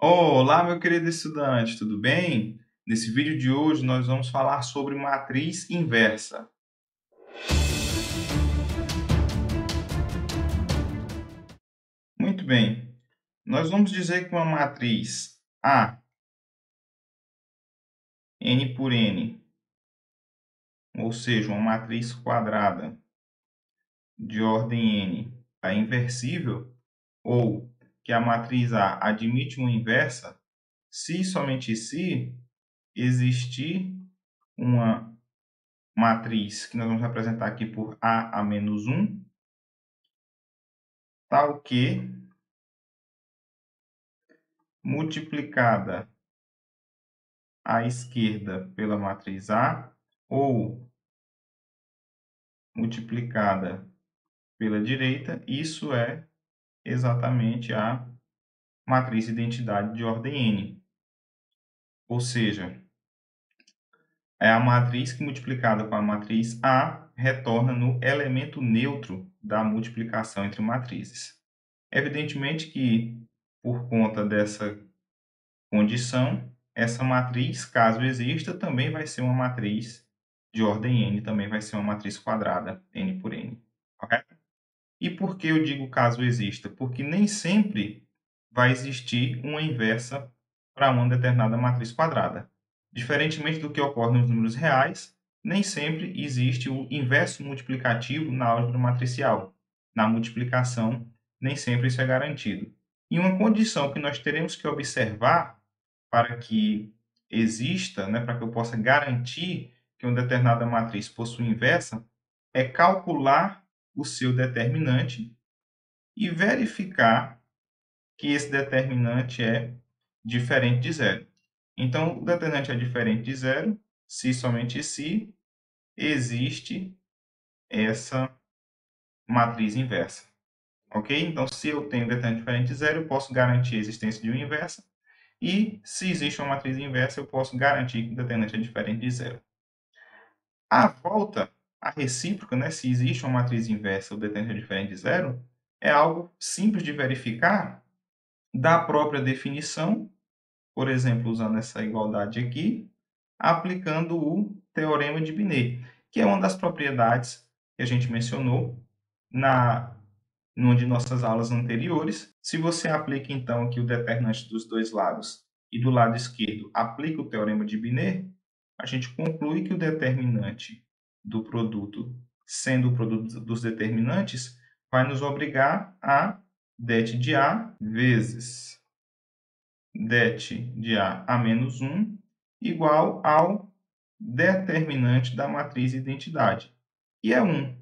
Olá, meu querido estudante, tudo bem? Nesse vídeo de hoje nós vamos falar sobre matriz inversa. Muito bem, nós vamos dizer que uma matriz A, n por n, ou seja, uma matriz quadrada de ordem n, é inversível, ou que a matriz A admite uma inversa, se e somente se existir uma matriz que nós vamos representar aqui por A a menos 1, tal que multiplicada à esquerda pela matriz A ou multiplicada pela direita, isso é exatamente a matriz identidade de ordem n. Ou seja, é a matriz que multiplicada com a matriz A retorna no elemento neutro da multiplicação entre matrizes. Evidentemente que, por conta dessa condição, essa matriz, caso exista, também vai ser uma matriz de ordem n, também vai ser uma matriz quadrada, n por n, correto? E por que eu digo caso exista? Porque nem sempre vai existir uma inversa para uma determinada matriz quadrada. Diferentemente do que ocorre nos números reais, nem sempre existe o inverso multiplicativo na álgebra matricial. Na multiplicação, nem sempre isso é garantido. E uma condição que nós teremos que observar para que exista, para que eu possa garantir que uma determinada matriz possui inversa, é calcular o seu determinante e verificar que esse determinante é diferente de zero. Então, o determinante é diferente de zero se somente se existe essa matriz inversa. Ok? Então, se eu tenho determinante diferente de zero, eu posso garantir a existência de uma inversa. E, se existe uma matriz inversa, eu posso garantir que o determinante é diferente de zero. A volta, a recíproca, se existe uma matriz inversa ou determinante é diferente de zero, é algo simples de verificar da própria definição, por exemplo, usando essa igualdade aqui, aplicando o teorema de Binet, que é uma das propriedades que a gente mencionou numa de nossas aulas anteriores. Se você aplica, então, aqui o determinante dos dois lados e do lado esquerdo aplica o teorema de Binet, a gente conclui que o determinante do produto, sendo o produto dos determinantes, vai nos obrigar a det de A vezes det de A a menos 1 igual ao determinante da matriz identidade, que é 1,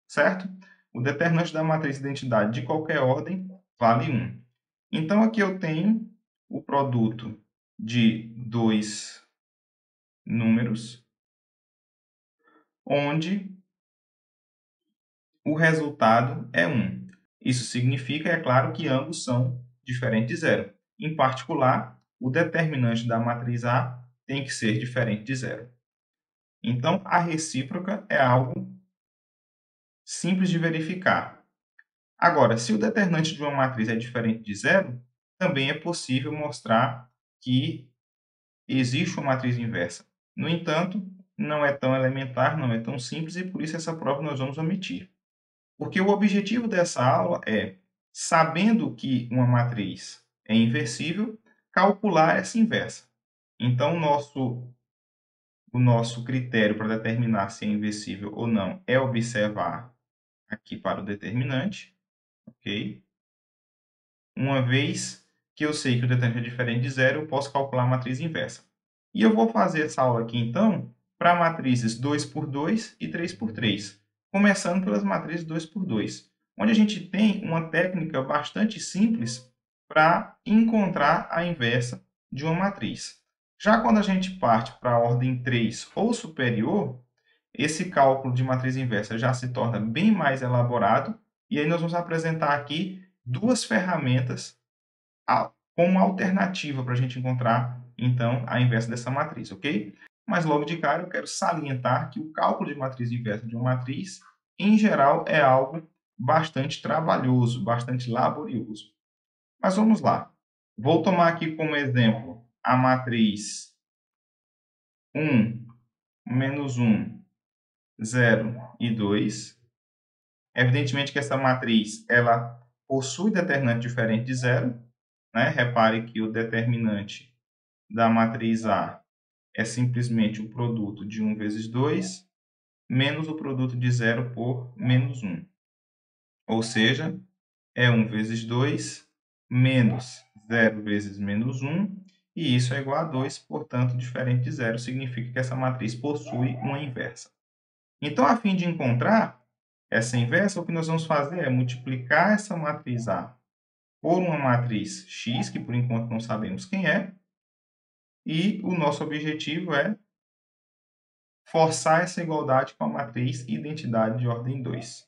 certo? O determinante da matriz identidade de qualquer ordem vale 1. Então, aqui eu tenho o produto de dois números, onde o resultado é 1. Isso significa, é claro, que ambos são diferentes de zero. Em particular, o determinante da matriz A tem que ser diferente de zero. Então, a recíproca é algo simples de verificar. Agora, se o determinante de uma matriz é diferente de zero, também é possível mostrar que existe uma matriz inversa. No entanto, não é tão elementar, não é tão simples, e por isso essa prova nós vamos omitir. Porque o objetivo dessa aula é, sabendo que uma matriz é inversível, calcular essa inversa. Então, o nosso critério para determinar se é inversível ou não é observar aqui para o determinante, ok? Uma vez que eu sei que o determinante é diferente de zero, eu posso calcular a matriz inversa. E eu vou fazer essa aula aqui, então, para matrizes 2 por 2 e 3 por 3, começando pelas matrizes 2 por 2, onde a gente tem uma técnica bastante simples para encontrar a inversa de uma matriz. Já quando a gente parte para a ordem 3 ou superior, esse cálculo de matriz inversa já se torna bem mais elaborado, e aí nós vamos apresentar aqui duas ferramentas como alternativa para a gente encontrar, então, a inversa dessa matriz, ok? Mas logo de cara eu quero salientar que o cálculo de matriz inversa de uma matriz, em geral, é algo bastante trabalhoso, bastante laborioso. Mas vamos lá. Vou tomar aqui como exemplo a matriz 1, menos 1, 0 e 2. Evidentemente que essa matriz ela possui determinante diferente de zero, né? Repare que o determinante da matriz A é simplesmente o produto de 1 vezes 2 menos o produto de 0 por menos 1. Ou seja, é 1 vezes 2 menos 0 vezes menos 1, e isso é igual a 2, portanto, diferente de zero significa que essa matriz possui uma inversa. Então, a fim de encontrar essa inversa, o que nós vamos fazer é multiplicar essa matriz A por uma matriz X, que por enquanto não sabemos quem é, e o nosso objetivo é forçar essa igualdade com a matriz identidade de ordem 2.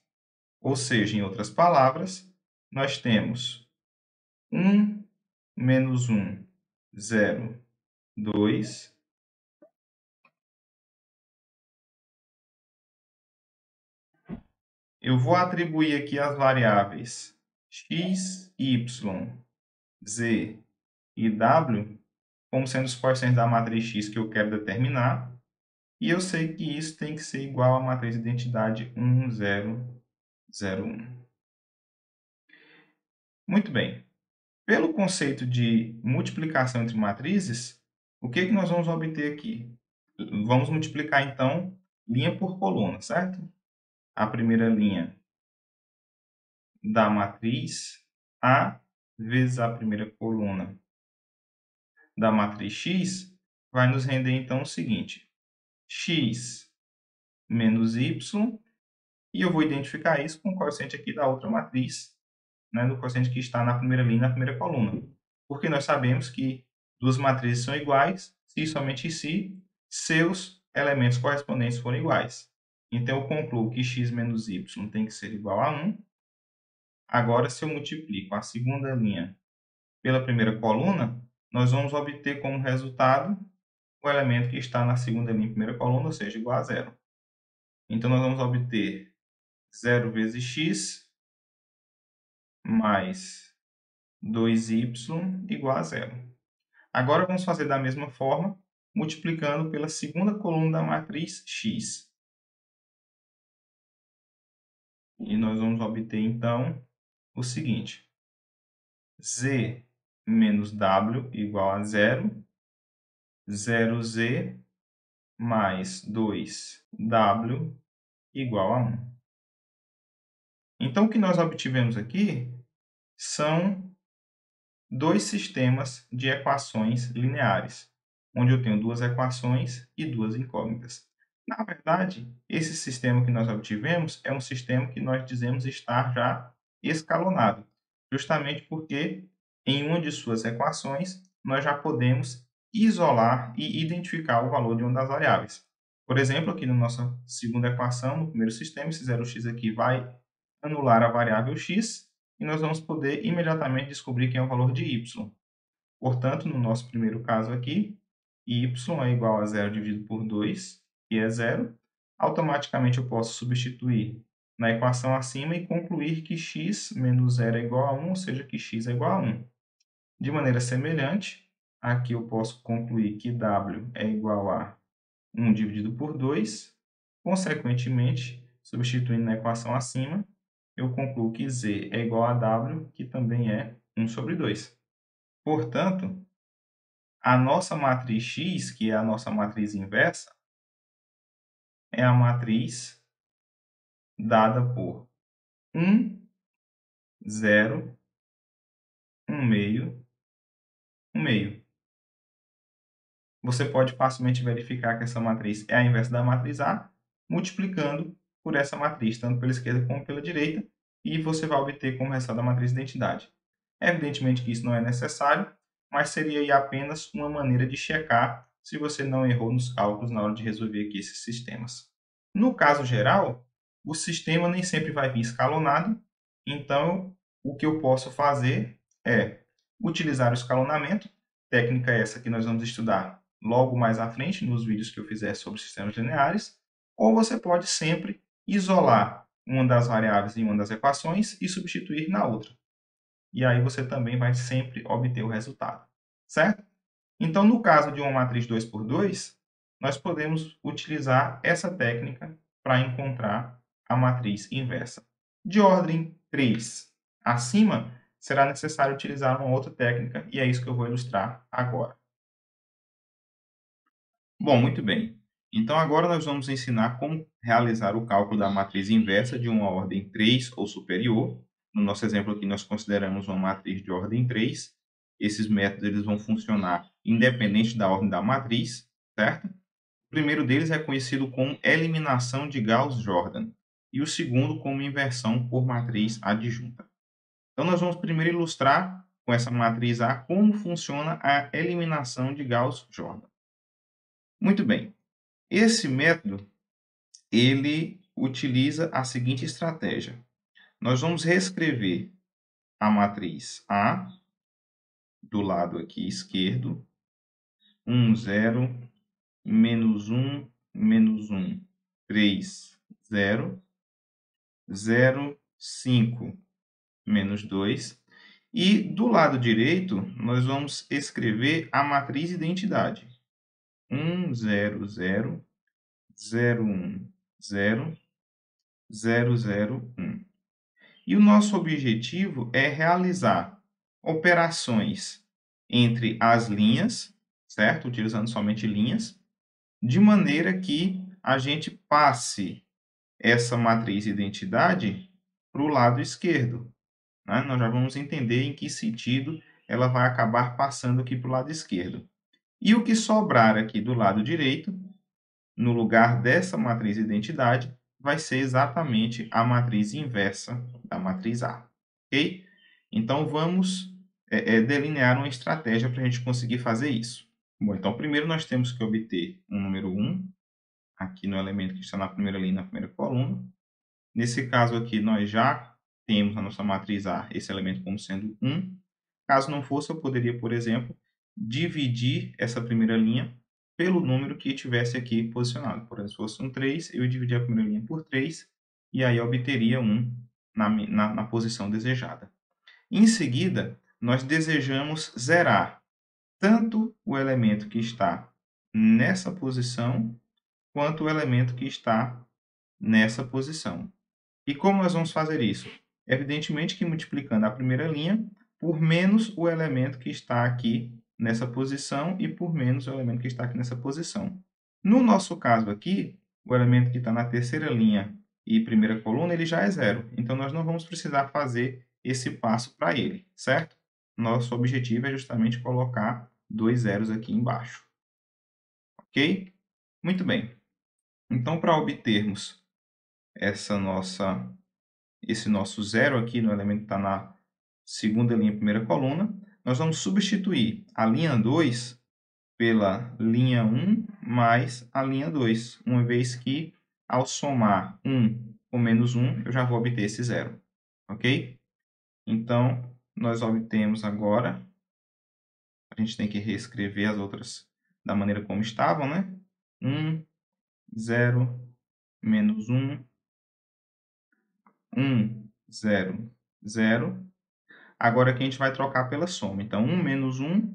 Ou seja, em outras palavras, nós temos 1 menos 1, 0, 2. Eu vou atribuir aqui as variáveis x, y, z e w como sendo os quocientes da matriz X que eu quero determinar. E eu sei que isso tem que ser igual à matriz de identidade 1, 0, 0, 1. Muito bem. Pelo conceito de multiplicação entre matrizes, o que nós vamos obter aqui? Vamos multiplicar, então, linha por coluna, certo? A primeira linha da matriz A vezes a primeira coluna da matriz X vai nos render, então, o seguinte. X menos y, e eu vou identificar isso com o quociente aqui da outra matriz, né, do quociente que está na primeira linha, na primeira coluna. Porque nós sabemos que duas matrizes são iguais se e somente se seus elementos correspondentes forem iguais. Então, eu concluo que x menos y tem que ser igual a 1. Agora, se eu multiplico a segunda linha pela primeira coluna, nós vamos obter como resultado o elemento que está na segunda linha, primeira coluna, ou seja, igual a 0. Então, nós vamos obter 0 vezes x mais 2y igual a 0. Agora, vamos fazer da mesma forma, multiplicando pela segunda coluna da matriz x. E nós vamos obter, então, o seguinte. Z menos w igual a 0. 0z mais 2w igual a 1. Então, o que nós obtivemos aqui são dois sistemas de equações lineares, onde eu tenho duas equações e duas incógnitas. Na verdade, esse sistema que nós obtivemos é um sistema que nós dizemos estar já escalonado, justamente porque em uma de suas equações nós já podemos isolar e identificar o valor de uma das variáveis. Por exemplo, aqui na nossa segunda equação, no primeiro sistema, esse 0x aqui vai anular a variável x, e nós vamos poder imediatamente descobrir quem é o valor de y. Portanto, no nosso primeiro caso aqui, y é igual a 0 dividido por 2, que é 0. Automaticamente eu posso substituir na equação acima e concluir que x menos 0 é igual a 1, ou seja, que x é igual a 1. De maneira semelhante, aqui eu posso concluir que w é igual a 1 dividido por 2. Consequentemente, substituindo na equação acima, eu concluo que z é igual a w, que também é 1 sobre 2. Portanto, a nossa matriz X, que é a nossa matriz inversa, é a matriz dada por 1, 0, 1 meio, 1 meio. Você pode facilmente verificar que essa matriz é a inversa da matriz A, multiplicando por essa matriz, tanto pela esquerda como pela direita, e você vai obter como resultado a matriz de identidade. Evidentemente que isso não é necessário, mas seria aí apenas uma maneira de checar se você não errou nos cálculos na hora de resolver aqui esses sistemas. No caso geral, o sistema nem sempre vai vir escalonado, então o que eu posso fazer é utilizar o escalonamento, técnica essa que nós vamos estudar logo mais à frente nos vídeos que eu fizer sobre sistemas lineares, ou você pode sempre isolar uma das variáveis em uma das equações e substituir na outra. e aí você também vai sempre obter o resultado, certo? Então, no caso de uma matriz 2 por 2, nós podemos utilizar essa técnica para encontrar a matriz inversa. De ordem 3 acima, será necessário utilizar uma outra técnica, e é isso que eu vou ilustrar agora. Bom, muito bem. Então, agora nós vamos ensinar como realizar o cálculo da matriz inversa de uma ordem 3 ou superior. No nosso exemplo aqui, nós consideramos uma matriz de ordem 3. Esses métodos eles vão funcionar independente da ordem da matriz, certo? O primeiro deles é conhecido como eliminação de Gauss-Jordan e o segundo como inversão por matriz adjunta. Então, nós vamos primeiro ilustrar com essa matriz A como funciona a eliminação de Gauss-Jordan. Muito bem. Esse método, ele utiliza a seguinte estratégia. Nós vamos reescrever a matriz A do lado aqui esquerdo, 1, 0, menos 1, menos 1, 3, 0, 0, 5, menos 2. E do lado direito, nós vamos escrever a matriz identidade. 1, 0, 0, 0, 1, 0, 0, 0, 1. E o nosso objetivo é realizar operações entre as linhas, certo? Utilizando somente linhas, de maneira que a gente passe essa matriz identidade para o lado esquerdo, né? Nós já vamos entender em que sentido ela vai acabar passando aqui para o lado esquerdo. E o que sobrar aqui do lado direito, no lugar dessa matriz identidade, vai ser exatamente a matriz inversa da matriz A. Ok? Então, vamos delinear uma estratégia para a gente conseguir fazer isso. Bom, então, primeiro nós temos que obter um número 1, aqui no elemento que está na primeira linha, na primeira coluna. Nesse caso aqui, nós já temos na nossa matriz A esse elemento como sendo 1. Caso não fosse, eu poderia, por exemplo, dividir essa primeira linha pelo número que tivesse aqui posicionado. Por exemplo, se fosse um 3, eu dividia a primeira linha por 3, e aí eu obteria 1 na posição desejada. Em seguida, nós desejamos zerar tanto o elemento que está nessa posição, quanto o elemento que está nessa posição. E como nós vamos fazer isso? Evidentemente que multiplicando a primeira linha por menos o elemento que está aqui nessa posição e por menos o elemento que está aqui nessa posição. No nosso caso aqui, o elemento que está na terceira linha e primeira coluna, ele já é zero. Então, nós não vamos precisar fazer esse passo para ele, certo? Nosso objetivo é justamente colocar dois zeros aqui embaixo. Ok? Muito bem. Então, para obtermos esse nosso zero aqui no elemento que está na segunda linha, primeira coluna, nós vamos substituir a linha 2 pela linha 1 mais a linha 2, uma vez que, ao somar 1 com menos 1, eu já vou obter esse zero. Ok? Então, nós obtemos agora, a gente tem que reescrever as outras da maneira como estavam, né? 1, 0, menos 1, 1, 0, 0. Agora aqui a gente vai trocar pela soma. Então, 1 menos 1,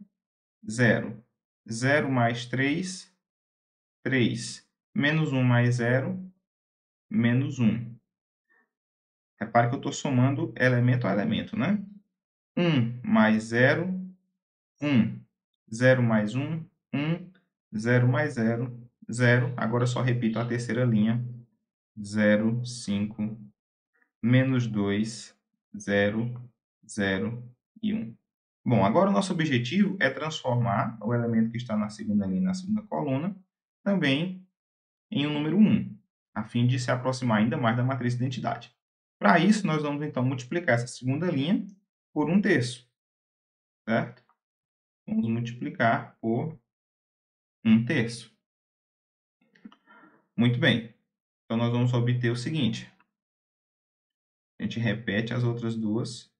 0. 0 mais 3, 3. Menos 1 mais 0, menos 1. Repare que eu estou somando elemento a elemento, né? 1 mais 0, 1. 0 mais 1, 1. 0 mais 0, 0. Agora eu só repito a terceira linha. 0, 5, menos 2, 0, 0 e 1. Bom, agora o nosso objetivo é transformar o elemento que está na segunda linha, na segunda coluna, também em um número 1, a fim de se aproximar ainda mais da matriz de identidade. Para isso, nós vamos então multiplicar essa segunda linha por 1/3, certo? Vamos multiplicar por 1/3. Muito bem. Então, nós vamos obter o seguinte. A gente repete as outras duas.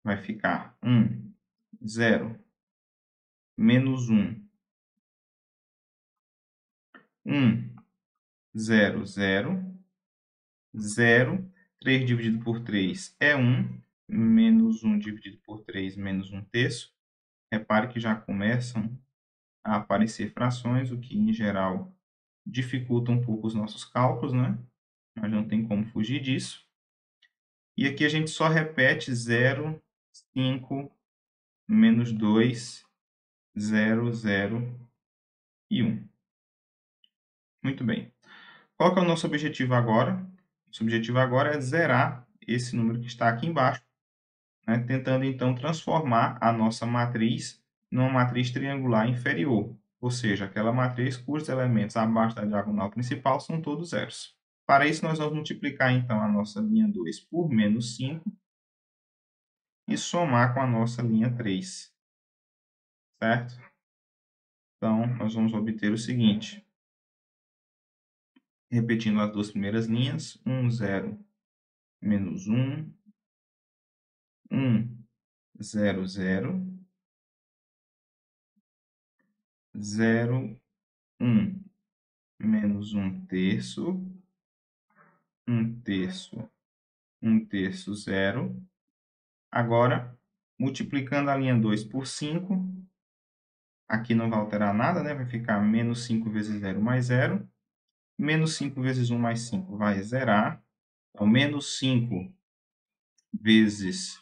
Vai ficar 1, 0, menos 1, 1, 0, 0, 0. 3 dividido por 3 é 1. menos 1 dividido por 3 menos 1/3. Repare que já começam a aparecer frações, o que, em geral, dificulta um pouco os nossos cálculos, né? Mas não tem como fugir disso. E aqui a gente só repete 0, 5, menos 2, 0, 0 e 1. Muito bem. Qual que é o nosso objetivo agora? Nosso objetivo agora é zerar esse número que está aqui embaixo, né? Tentando, então, transformar a nossa matriz numa matriz triangular inferior, ou seja, aquela matriz cujos elementos abaixo da diagonal principal são todos zeros. Para isso, nós vamos multiplicar, então, a nossa linha 2 por menos 5 e somar com a nossa linha 3, certo? Então, nós vamos obter o seguinte, repetindo as duas primeiras linhas, 1, 0, menos 1, 1, 0, 0, 0, 1, menos 1/3, 1/3, 1/3, 0. Agora, multiplicando a linha 2 por 5, aqui não vai alterar nada, né? Vai ficar menos 5 vezes 0 mais 0. Menos 5 vezes 1 mais 5 vai zerar. Então, menos 5 vezes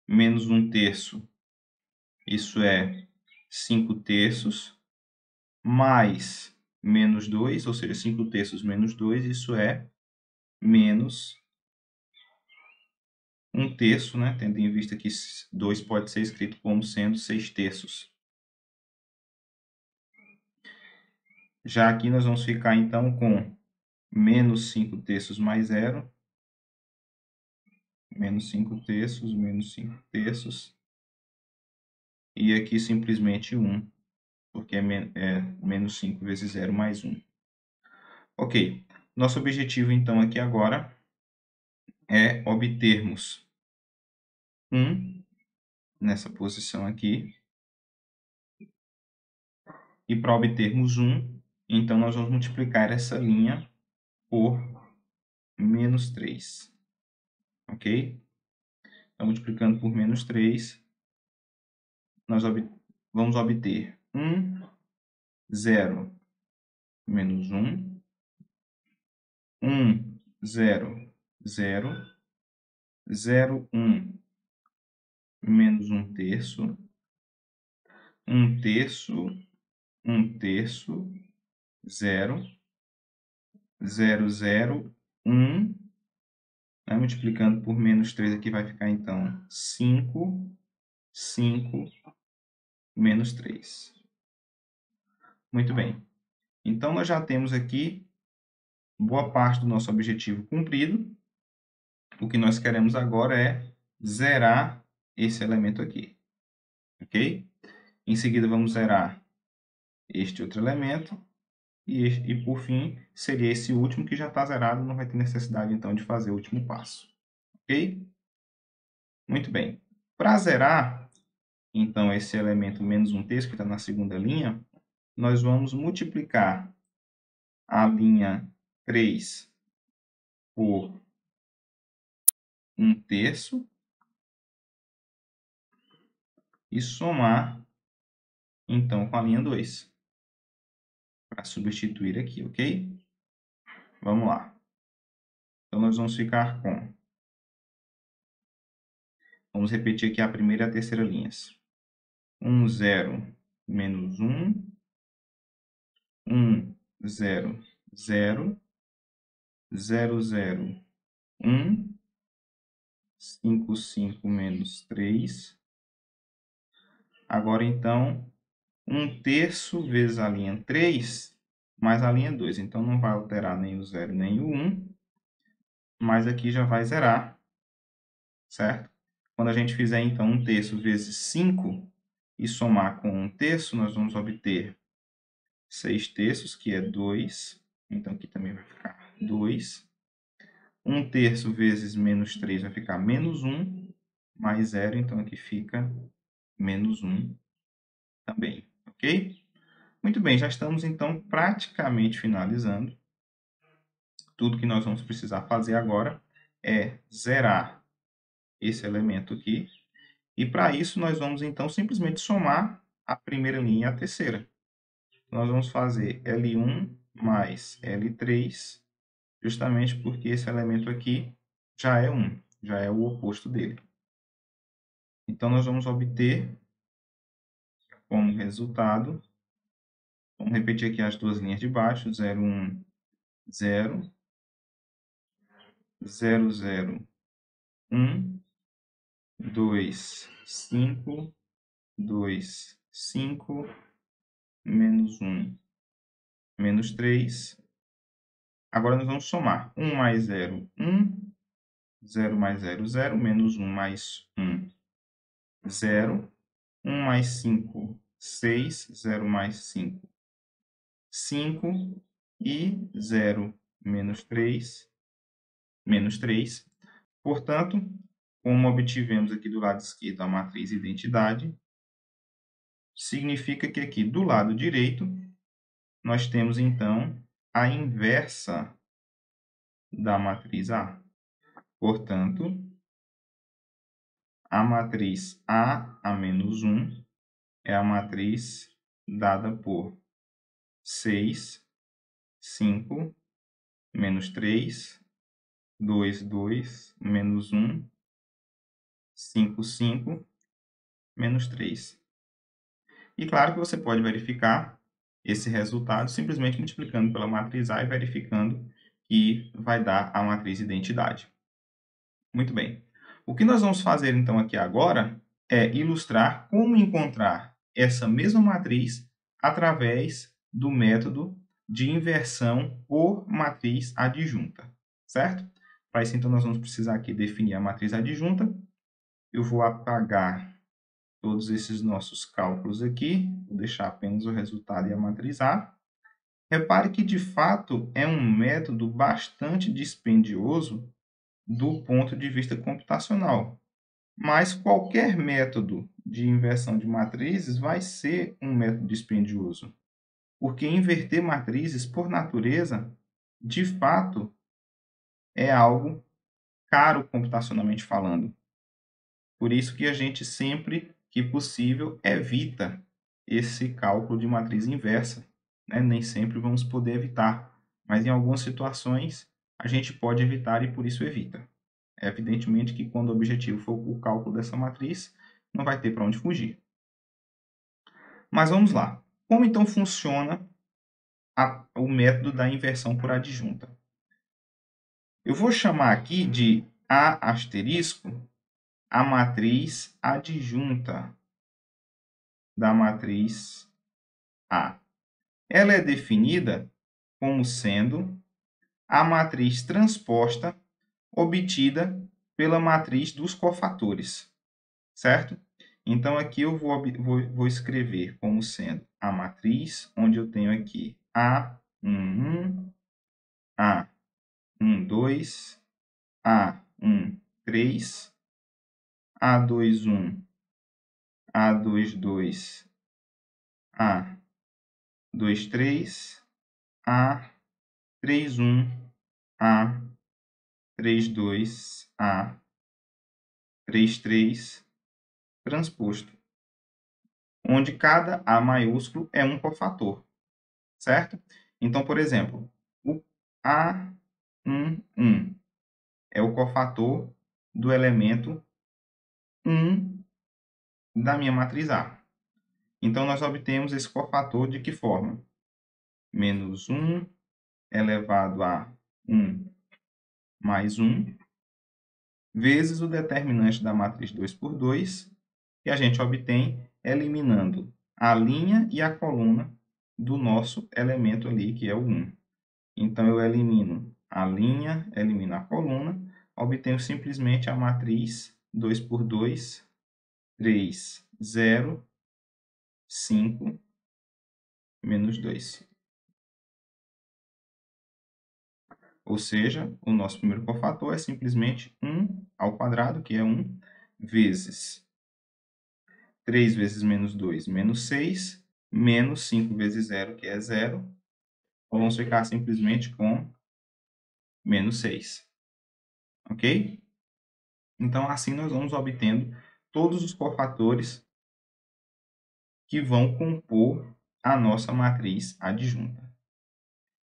menos 1/3, isso é 5/3, mais menos 2, ou seja, 5/3 menos 2, isso é menos 1/3, né? Tendo em vista que 2 pode ser escrito como sendo 6/3. Já aqui nós vamos ficar, então, com menos 5/3 mais 0, menos 5/3, menos 5/3, e aqui simplesmente 1, porque é menos 5 vezes 0 mais 1. Ok, nosso objetivo, então, aqui agora é obtermos 1 nessa posição aqui, e para obtermos 1, então nós vamos multiplicar essa linha por menos 3, ok? Então, multiplicando por menos 3, nós vamos obter 1, 0, menos 1, 1, 0, 0, 0, 1, menos 1/3, 1/3, 1/3, 0, 0, 0, 1, né? Multiplicando por menos 3 aqui vai ficar, então, 5, 5, menos 3. Muito bem. Então, nós já temos aqui boa parte do nosso objetivo cumprido. O que nós queremos agora é zerar esse elemento aqui, ok? Em seguida, vamos zerar este outro elemento. E por fim, seria esse último que já está zerado, não vai ter necessidade, então, de fazer o último passo, ok? Muito bem. Para zerar, então, esse elemento menos 1/3, que está na segunda linha, nós vamos multiplicar a linha 3 por 1/3 e somar, então, com a linha 2, para substituir aqui, ok? Vamos lá. Então, nós vamos ficar com... Vamos repetir aqui a primeira e a terceira linhas. 1, 0, menos 1, 1, 0, 0, 0, 0, 1, 5, 5, menos 3. Agora, então, 1/3 vezes a linha 3, mais a linha 2. Então, não vai alterar nem o 0, nem o 1, mas aqui já vai zerar, certo? Quando a gente fizer, então, 1/3 vezes 5 e somar com 1/3, nós vamos obter 6/3, que é 2. Então, aqui também vai ficar 2. 1/3 vezes menos 3 vai ficar menos 1, mais 0. Então, aqui fica menos 1 também, ok? Muito bem, já estamos, então, praticamente finalizando. Tudo que nós vamos precisar fazer agora é zerar esse elemento aqui. E para isso, nós vamos, então, simplesmente somar a primeira linha e a terceira. Nós vamos fazer L1 mais L3, justamente porque esse elemento aqui já é 1, já é o oposto dele. Então, nós vamos obter como resultado, vamos repetir aqui as duas linhas de baixo, 0, 1, 0, 0, 0, 1, 2, 5, 2, 5, menos 1, menos 3. Agora nós vamos somar. 1 mais 0, 1. 0 mais 0, 0. Menos 1 mais 1, 0. 1 mais 5, 6. 0 mais 5, 5. E 0 menos 3, menos 3. Portanto, como obtivemos aqui do lado esquerdo a matriz identidade, significa que aqui do lado direito nós temos, então, a inversa da matriz A. Portanto, a matriz A menos 1 é a matriz dada por 6, 5, menos 3, 2, 2, menos 1, 5, 5, menos 3. E claro que você pode verificar esse resultado simplesmente multiplicando pela matriz A e verificando que vai dar a matriz identidade. Muito bem. O que nós vamos fazer então aqui agora é ilustrar como encontrar essa mesma matriz através do método de inversão por matriz adjunta, certo? Para isso, então, nós vamos precisar aqui definir a matriz adjunta. Eu vou apagar todos esses nossos cálculos aqui, vou deixar apenas o resultado e a matriz A. Repare que, de fato, é um método bastante dispendioso do ponto de vista computacional. Mas qualquer método de inversão de matrizes vai ser um método dispendioso, porque inverter matrizes, por natureza, de fato, é algo caro computacionalmente falando. Por isso que a gente sempre que possível evita esse cálculo de matriz inversa, né? Nem sempre vamos poder evitar, mas em algumas situações a gente pode evitar e por isso evita. É evidentemente que quando o objetivo for o cálculo dessa matriz, não vai ter para onde fugir. Mas vamos lá. Como então funciona o método da inversão por adjunta? Eu vou chamar aqui de A asterisco a matriz adjunta da matriz A. Ela é definida como sendo a matriz transposta obtida pela matriz dos cofatores, certo? Então, aqui eu vou escrever como sendo a matriz, onde eu tenho aqui A11, A12, A13, A21, A22, A23, A31, A32, A33, transposto, onde cada A maiúsculo é um cofator, certo? Então, por exemplo, o A11 é o cofator do elemento 1 da minha matriz A. Então, nós obtemos esse cofator de que forma? Menos 1 elevado a 1 mais 1, vezes o determinante da matriz 2 por 2, que a gente obtém eliminando a linha e a coluna do nosso elemento ali, que é o 1. Então, eu elimino a linha, elimino a coluna, obtenho simplesmente a matriz 2 por 2, 3, 0, 5, menos 2. Ou seja, o nosso primeiro cofator é simplesmente 1 ao quadrado, que é 1, vezes 3 vezes menos 2, menos 6, menos 5 vezes 0, que é 0. Então, vamos ficar simplesmente com menos 6. Ok? Então, assim nós vamos obtendo todos os cofatores que vão compor a nossa matriz adjunta.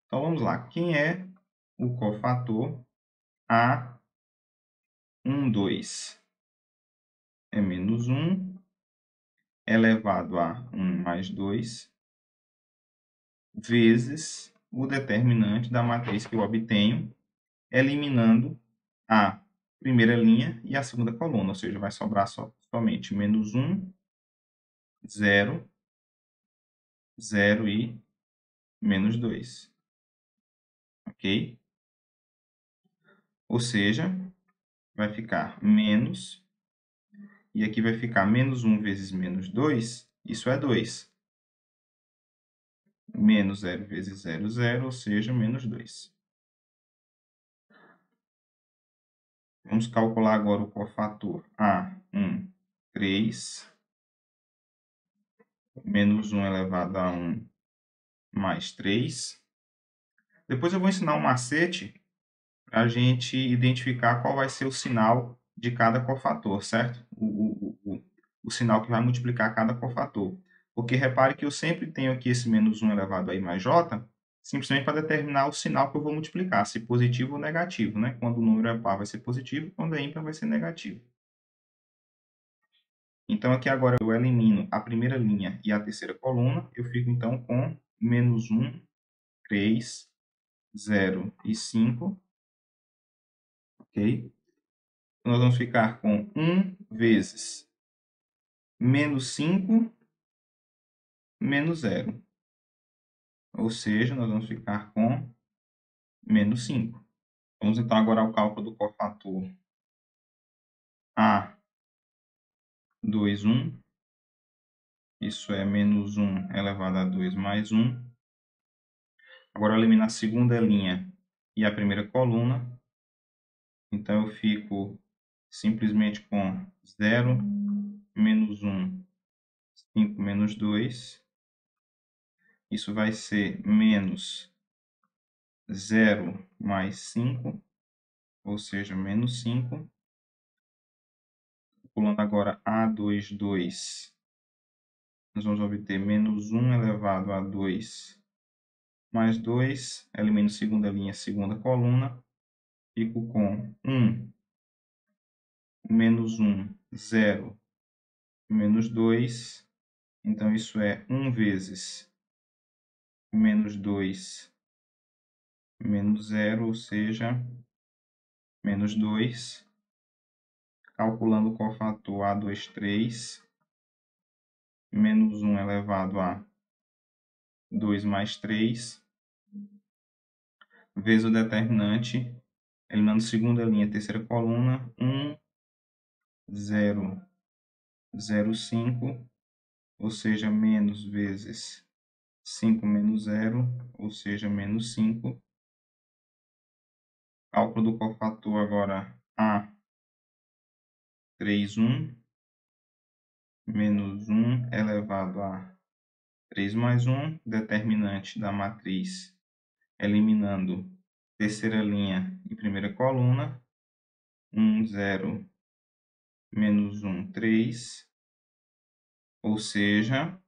Então, vamos lá. Quem é o cofator A12? É menos 1 elevado a 1 mais 2 vezes o determinante da matriz que eu obtenho, eliminando a primeira linha e a segunda coluna, ou seja, vai sobrar somente menos 1, 0, 0 e menos 2. Ok? Ou seja, vai ficar menos, e aqui vai ficar menos 1 vezes menos 2, isso é 2. Menos 0 vezes 0, 0, ou seja, menos 2. Vamos calcular agora o cofator A1, 3, menos 1 elevado a 1 mais 3. Depois eu vou ensinar um macete para a gente identificar qual vai ser o sinal de cada cofator, certo? O sinal que vai multiplicar cada cofator. Porque repare que eu sempre tenho aqui esse menos 1 elevado a i mais j, simplesmente para determinar o sinal que eu vou multiplicar, se positivo ou negativo, né? Quando o número é par vai ser positivo, quando é ímpar vai ser negativo. Então, aqui agora eu elimino a primeira linha e a terceira coluna, eu fico então com menos 1, 3, 0 e 5, ok? Nós vamos ficar com 1 vezes menos 5 menos 0. Ou seja, nós vamos ficar com menos 5. Vamos então agora ao cálculo do cofator A2, 1. Isso é menos 1 elevado a 2 mais 1. Agora eu elimino a segunda linha e a primeira coluna. Então eu fico simplesmente com 0, menos 1, 5 menos 2. Isso vai ser menos 0 mais 5, ou seja, menos 5. Pulando agora A2, 2, nós vamos obter menos 1 elevado a 2 mais 2. Elimino segunda linha, segunda coluna. Fico com 1, menos 1, 0, menos 2. Então, isso é 1 vezes menos 2, menos 0, ou seja, menos 2. Calculando o cofator A2, 3, menos 1 elevado a 2 mais 3, vezes o determinante, eliminando segunda linha, terceira coluna, 1, 0, 0, 5, ou seja, menos vezes 5 menos 0, ou seja, menos 5. Cálculo do cofator agora A3, 1, menos 1 elevado a 3 mais 1, determinante da matriz, eliminando terceira linha e primeira coluna, 1, 0, menos 1, 3, ou seja,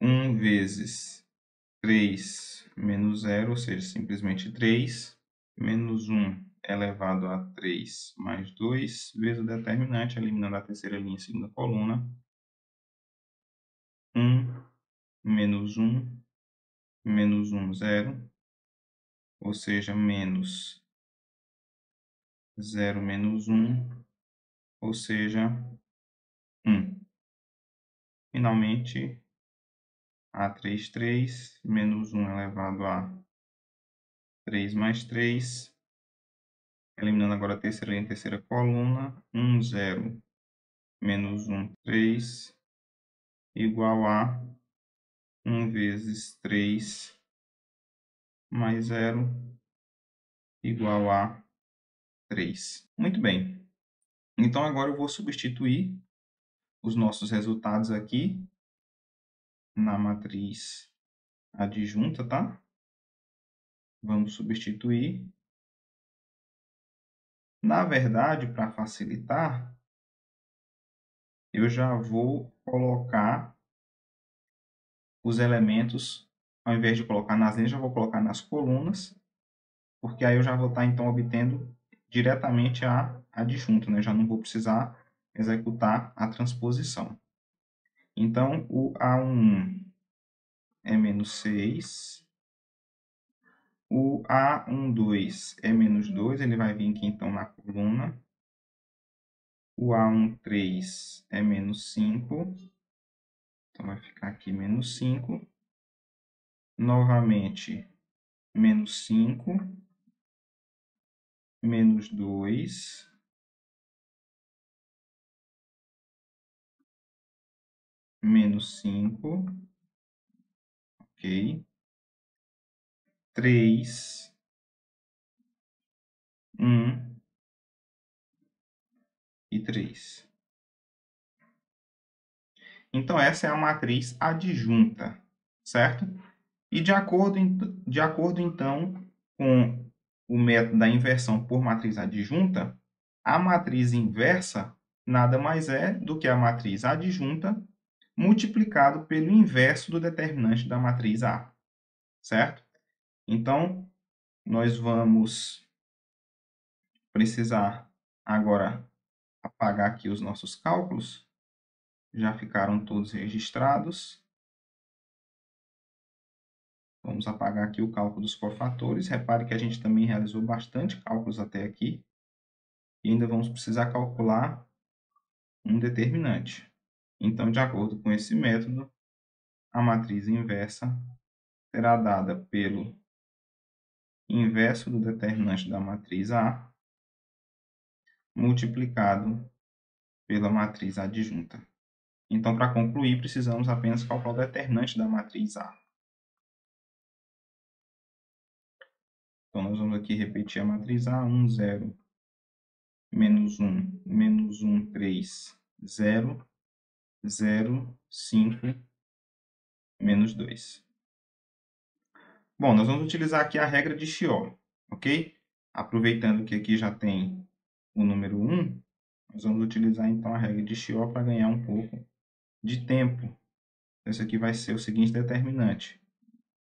1 vezes 3 menos 0, ou seja, simplesmente 3, menos 1 elevado a 3 mais 2, vezes o determinante, eliminando a terceira linha e segunda coluna, 1, menos 1, menos 1, 0, ou seja, menos 0 menos 1, ou seja, 1. Finalmente, A3, 3, menos 1 elevado a 3 mais 3, eliminando agora a terceira linha e terceira coluna, 1, 0, menos 1, 3, igual a 1 vezes 3 mais 0, igual a 3. Muito bem. Então, agora eu vou substituir os nossos resultados aqui na matriz adjunta, tá? Vamos substituir. Na verdade, para facilitar, eu já vou colocar os elementos, ao invés de colocar nas linhas, já vou colocar nas colunas, porque aí eu já vou estar, então, obtendo diretamente a adjunta, né? Já não vou precisar executar a transposição. Então, o A11 é menos 6. O A12 é menos 2, ele vai vir aqui, então, na coluna. O A13 é menos 5. Então, vai ficar aqui menos 5. Novamente, menos 5. Menos 2. Menos 5. Ok. 3. 1 e 3. Então, essa é a matriz adjunta, certo? E de acordo, então, com o método da inversão por matriz adjunta, a matriz inversa nada mais é do que a matriz adjunta multiplicado pelo inverso do determinante da matriz A, certo? Então, nós vamos precisar agora apagar aqui os nossos cálculos. Já ficaram todos registrados. Vamos apagar aqui o cálculo dos cofatores. Repare que a gente também realizou bastante cálculos até aqui. E ainda vamos precisar calcular um determinante. Então, de acordo com esse método, a matriz inversa será dada pelo inverso do determinante da matriz A multiplicado pela matriz adjunta. Então, para concluir, precisamos apenas calcular o determinante da matriz A. Então, nós vamos aqui repetir a matriz A, 1, 0, menos 1, menos 1, 3, 0, 0, 5, menos 2. Bom, nós vamos utilizar aqui a regra de Chió, ok? Aproveitando que aqui já tem o número 1, nós vamos utilizar então a regra de Chió para ganhar um pouco de tempo. Esse aqui vai ser o seguinte determinante.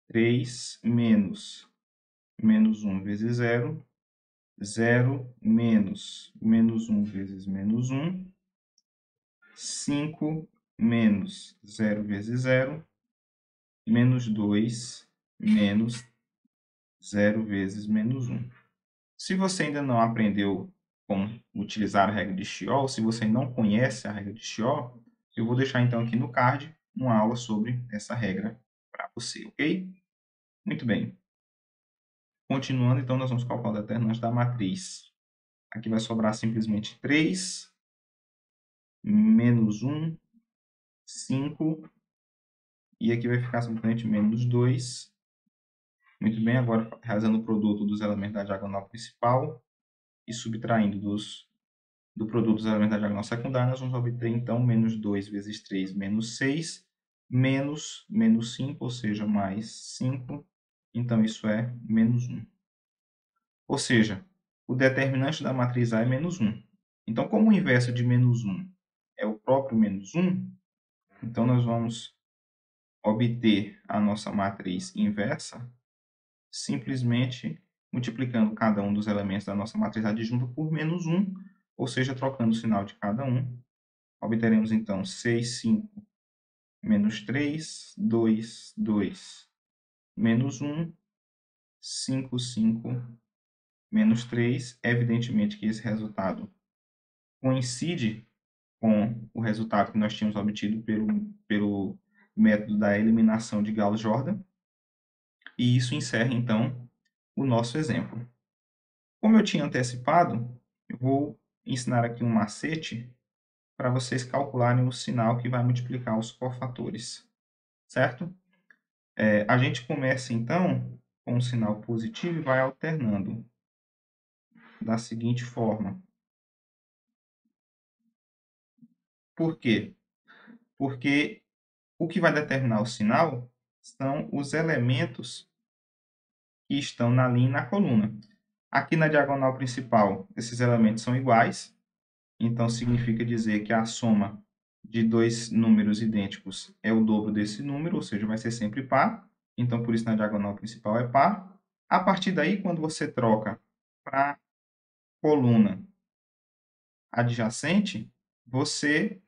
3 menos 1 vezes 0, 0 menos 1 vezes menos 1, 5 menos 0 vezes 0, menos 2 menos 0 vezes menos 1. Se você ainda não aprendeu como utilizar a regra de Chió, ou se você não conhece a regra de Chió, eu vou deixar então aqui no card uma aula sobre essa regra para você, ok? Muito bem. Continuando, então, nós vamos calcular o determinante da matriz. Aqui vai sobrar simplesmente 3, menos 1, 5, e aqui vai ficar simplesmente menos 2. Muito bem, agora realizando o produto dos elementos da diagonal principal e subtraindo do produto dos elementos da diagonal secundária, nós vamos obter, então, menos 2 vezes 3, menos 6, menos 5, ou seja, mais 5. Então, isso é menos 1. Ou seja, o determinante da matriz A é menos 1. Então, como o inverso de menos 1 é o próprio menos 1, então nós vamos obter a nossa matriz inversa simplesmente multiplicando cada um dos elementos da nossa matriz adjunta por menos 1, ou seja, trocando o sinal de cada um. Obteremos, então, 6, 5, menos 3, 2, 2, menos 1, 5, 5, menos 3. Evidentemente que esse resultado coincide com o resultado que nós tínhamos obtido pelo método da eliminação de Gauss-Jordan. E isso encerra, então, o nosso exemplo. Como eu tinha antecipado, eu vou ensinar aqui um macete para vocês calcularem o sinal que vai multiplicar os cofatores, certo? A gente começa, então, com um sinal positivo e vai alternando da seguinte forma. Por quê? Porque o que vai determinar o sinal são os elementos que estão na linha e na coluna. Aqui na diagonal principal, esses elementos são iguais, então significa dizer que a soma de dois números idênticos é o dobro desse número, ou seja, vai ser sempre par. Então, por isso, na diagonal principal é par. A partir daí, quando você troca para a coluna adjacente, você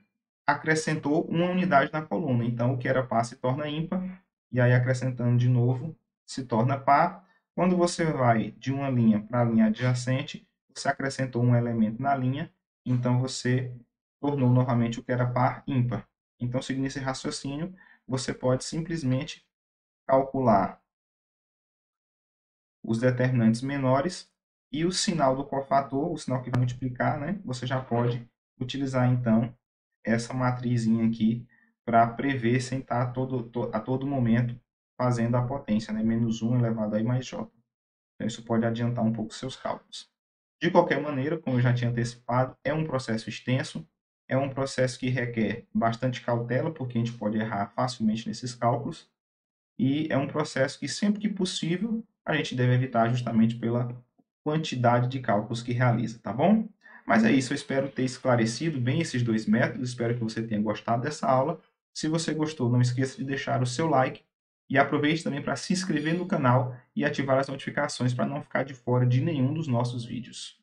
acrescentou uma unidade na coluna. Então, o que era par se torna ímpar, e aí acrescentando de novo, se torna par. Quando você vai de uma linha para a linha adjacente, você acrescentou um elemento na linha, então você tornou novamente o que era par ímpar. Então, seguindo esse raciocínio, você pode simplesmente calcular os determinantes menores e o sinal do cofator, o sinal que vai multiplicar, né? Você já pode utilizar, então, essa matrizinha aqui para prever sem estar a todo momento fazendo a potência, né? Menos 1 elevado a I mais J. Então, isso pode adiantar um pouco seus cálculos. De qualquer maneira, como eu já tinha antecipado, é um processo extenso, é um processo que requer bastante cautela, porque a gente pode errar facilmente nesses cálculos, e é um processo que, sempre que possível, a gente deve evitar justamente pela quantidade de cálculos que realiza, tá bom? Mas é isso, eu espero ter esclarecido bem esses dois métodos, espero que você tenha gostado dessa aula. Se você gostou, não esqueça de deixar o seu like e aproveite também para se inscrever no canal e ativar as notificações para não ficar de fora de nenhum dos nossos vídeos.